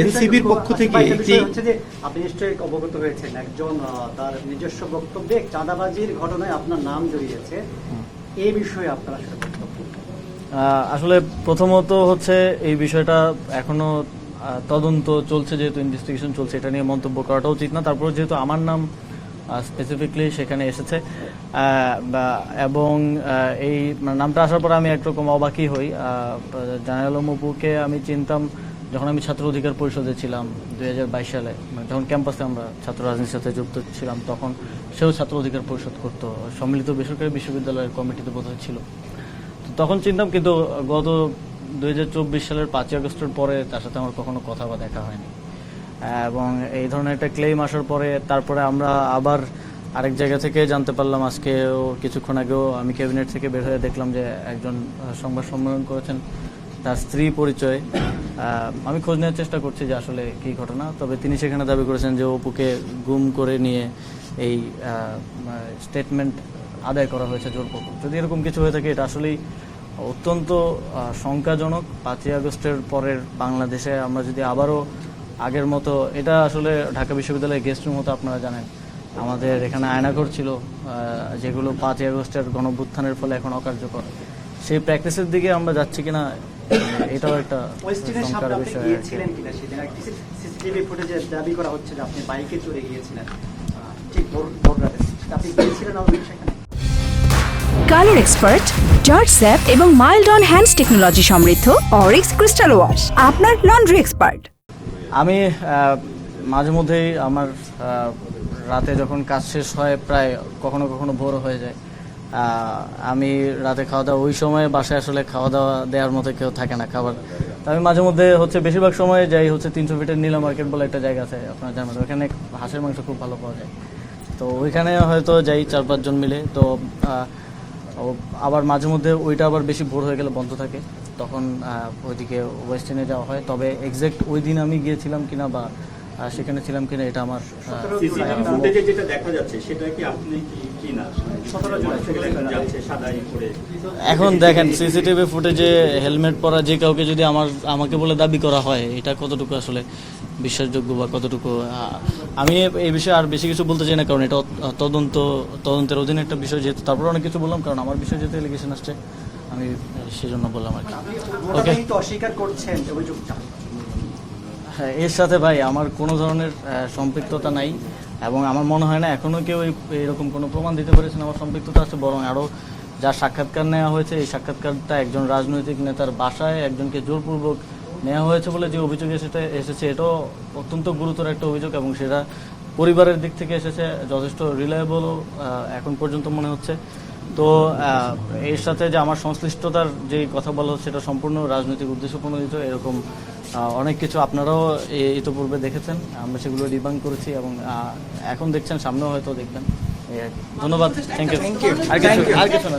এনসিবির পক্ষ থেকে আপনি নিশ্চয়ই অবগত হয়েছেন একজন তার নিজস্ব বক্তব্যে চাঁদাবাজির ঘটনায় আপনার নাম জড়িয়েছে, এই বিষয়ে আপনার আসলে বক্তব্য? আসলে প্রথমত হচ্ছে এই বিষয়টা এখনো তদন্ত চলছে, যেহেতু ইনভেস্টিগেশন চলছে, এটা নিয়ে মন্তব্য করাটা উচিত না। তারপর যেহেতু আমার নাম স্পেসিফিকলি সেখানে এসেছে এবং এই নামটা আসার পর আমি একরকম অবাকই হই। জানাল আলম অপুকে আমি চিনতাম যখন আমি ছাত্র অধিকার পরিষদে ছিলাম 2022 সালে, যখন ক্যাম্পাসে আমরা ছাত্র রাজনীতির সাথে যুক্ত ছিলাম, তখন সেও ছাত্র অধিকার পরিষদ করতো, সম্মিলিত বেসরকারি বিশ্ববিদ্যালয়ের কমিটিতে বোধহয় ছিল। তখন চিনতাম, কিন্তু গত 2024 সালের 5ই আগস্টের পরে তার সাথে আমার কখনো কথা বা দেখা হয়নি। এবং এই ধরনের একটা ক্লেম আসার পরে তারপরে আমরা আবার আরেক জায়গা থেকে জানতে পারলাম, আজকেও কিছুক্ষণ আগেও আমি ক্যাবিনেট থেকে বের হয়ে দেখলাম যে একজন সংবাদ সম্মেলন করেছেন, তার স্ত্রী পরিচয়। আমি খোঁজ নেওয়ার চেষ্টা করছি যে আসলে কী ঘটনা। তবে তিনি সেখানে দাবি করেছেন যে অপুকে গুম করে নিয়ে এই স্টেটমেন্ট আদায় করা হয়েছে জোরপূর্বক। যদি এরকম কিছু হয়ে থাকে, এটা আসলেই অত্যন্ত শঙ্কাজনক। 5ই আগস্টের পরের বাংলাদেশে আমরা যদি আবারও আগের মতো, এটা আসলে ঢাকা বিশ্ববিদ্যালয়ের গেস্ট রুম হতো, আপনারা জানেন আমাদের এখানে আয়নাঘর ছিল, যেগুলো 5ই আগস্টের গণঅভ্যুত্থানের ফলে এখন অকার্যকর। সেই প্র্যাকটিসের দিকে আমরা যাচ্ছি কিনা, এটাও একটা শঙ্কার বিষয়। সিসিটিভি ফুটেজে দাবি করা হচ্ছে যে আপনি বাইকে চড়ে গিয়েছিলেন, ঠিক ভোর রাতে আপনি গিয়েছিলেন সেখানে? কালার এক্সপার্ট, জর্জ স্যাপ এবং মাইল্ড অন হ্যান্ডস টেকনোলজি সমৃদ্ধ অরিক্স ক্রিস্টাল ওয়াশ আপনার লন্ড্রি এক্সপার্ট। আমি মাঝে মধ্যেই আমার রাতে যখন কাজ শেষ হয়, প্রায় কখনো কখনো ভোর হয়ে যায়, আমি রাতে খাওয়া দাওয়া, ওই সময় বাসায় আসলে খাওয়া দাওয়া দেওয়ার মতো কেউ থাকে না খাবার। তো আমি মাঝে মধ্যে বেশিরভাগ সময় যাই 300 ফিটের নীলা মার্কেট বলে একটা জায়গা আছে, আপনারা জানেন, ওখানে হাঁসের মাংস খুব ভালো পাওয়া যায়। তো ওইখানে হয়তো যাই 4-5 জন মিলে। তো আবার মাঝে মধ্যে ওইটা আবার বেশি ভোর হয়ে গেলে বন্ধ থাকে, তখন ওইদিকে ওয়েস্ট এন্ডে যাওয়া হয়। তবে এক্সাক্ট ওই দিন আমি গিয়েছিলাম কিনা বা সেখানে ছিলাম কিনা, এটা আমার যেটা দেখা যাচ্ছে সেটা কি আপনি কি না এখন দেখেন সিসিটিভি ফুটেজে হেলমেট পরা যে কাউকে যদি আমাকে বলে দাবি করা হয়, এটা কতটুকু আসলে বিশ্বাসযোগ্য বা কতটুকু, আমি এই বিষয়ে আর বেশি কিছু বলতে চাই না, কারণ এটা তদন্তের অধীনে একটা বিষয়, যেহেতু তারপরে অনেক কিছু বললাম, কারণ আমার বিষয়ে যেহেতু এলিগেশন আসছে, আমি সেজন্য বললাম আর কি। ওকে, অস্বীকার করছেন অভিযোগটা? হ্যাঁ, এর সাথে ভাই আমার কোনো ধরনের সম্পৃক্ততা নাই, এবং আমার মনে হয় না এখনও কেউ এরকম কোনো প্রমাণ দিতে পেরেছেন আমার সম্পৃক্ততা আছে। বরং আরও যা সাক্ষাৎকার নেওয়া হয়েছে, এই সাক্ষাৎকারটা একজন রাজনৈতিক নেতার বাসায় একজনকে জোরপূর্বক নেওয়া হয়েছে বলে যে অভিযোগ এসেছে, এটাও অত্যন্ত গুরুতর একটা অভিযোগ, এবং সেটা পরিবারের দিক থেকে এসেছে, যথেষ্ট রিলায়েবলও এখন পর্যন্ত মনে হচ্ছে। তো এর সাথে যে আমার সংশ্লিষ্টতার যে কথা বলা হচ্ছে, সেটা সম্পূর্ণ রাজনৈতিক উদ্দেশ্য প্রণোদিত। এরকম অনেক কিছু আপনারাও ইতিপূর্বে দেখেছেন, আমরা সেগুলো ডিবাঙ্ক করেছি, এবং এখন দেখছেন, সামনেও হয়তো দেখবেন। এই আর কি। ধন্যবাদ, থ্যাংক ইউ। আর কিছু না।